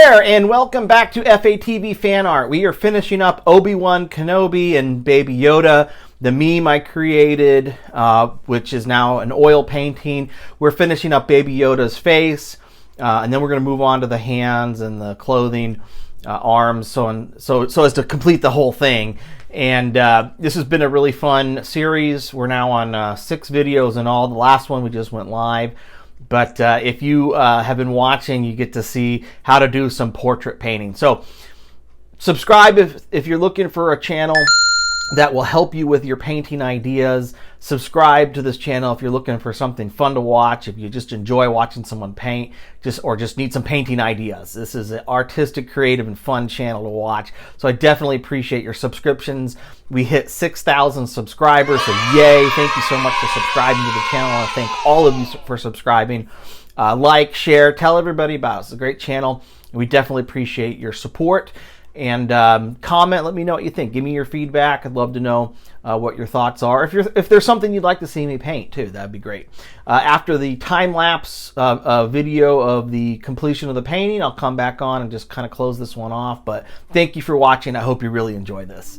there, and welcome back to FATV Fan Art. We are finishing up Obi-Wan Kenobi and Baby Yoda, the meme I created, which is now an oil painting. We're finishing up Baby Yoda's face, and then we're going to move on to the hands and the clothing, arms, so as to complete the whole thing. And this has been a really fun series. We're now on 6 videos in all. The last one we just went live. But if you have been watching, you get to see how to do some portrait painting. So subscribe if you're looking for a channel that will help you with your painting ideas. Subscribe to this channel if you're looking for something fun to watch, if you just enjoy watching someone paint, or just need some painting ideas. This is an artistic, creative, and fun channel to watch. So I definitely appreciate your subscriptions. We hit 6,000 subscribers, so yay. Thank you so much for subscribing to the channel. I want to thank all of you for subscribing. Like, share, tell everybody about it. It's a great channel. We definitely appreciate your support. And comment, let me know what you think. Give me your feedback. I'd love to know what your thoughts are. If there's something you'd like to see me paint too, that'd be great. After the time-lapse video of the completion of the painting, I'll come back on and just kind of close this one off. But thank you for watching. I hope you really enjoy this.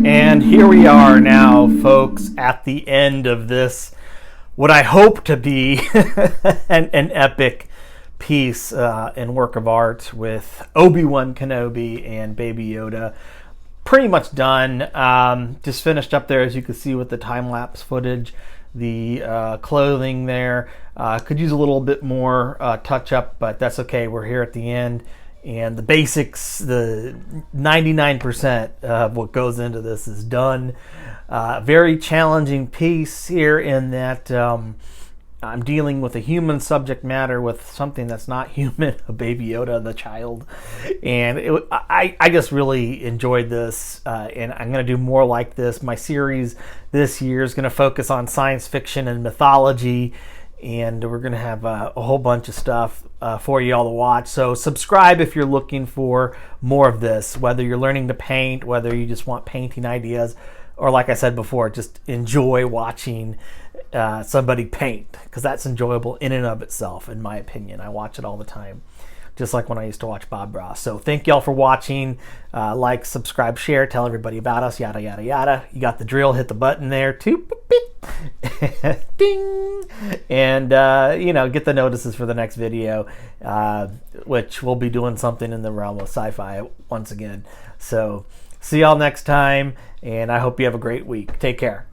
And here we are now, folks, at the end of this, what I hope to be an epic piece and work of art with Obi-Wan Kenobi and Baby Yoda. Pretty much done. Just finished up there, as you can see, with the time-lapse footage. The clothing there could use a little bit more touch-up, but that's okay. We're here at the end. And the basics, the 99% of what goes into this is done. Very challenging piece here in that I'm dealing with a human subject matter with something that's not human, a Baby Yoda, the child. And I just really enjoyed this, and I'm going to do more like this. My series this year is going to focus on science fiction and mythology, and we're going to have a whole bunch of stuff for you all to watch. So subscribe if you're looking for more of this, whether you're learning to paint, whether you just want painting ideas, or like I said before, just enjoy watching somebody paint, because that's enjoyable in and of itself, in my opinion. I watch it all the time, just like when I used to watch Bob Ross. So thank y'all for watching. Like, subscribe, share, tell everybody about us, yada, yada, yada. You got the drill. Hit the button there. Ding. And, get the notices for the next video, which we'll be doing something in the realm of sci-fi once again. So see y'all next time, and I hope you have a great week. Take care.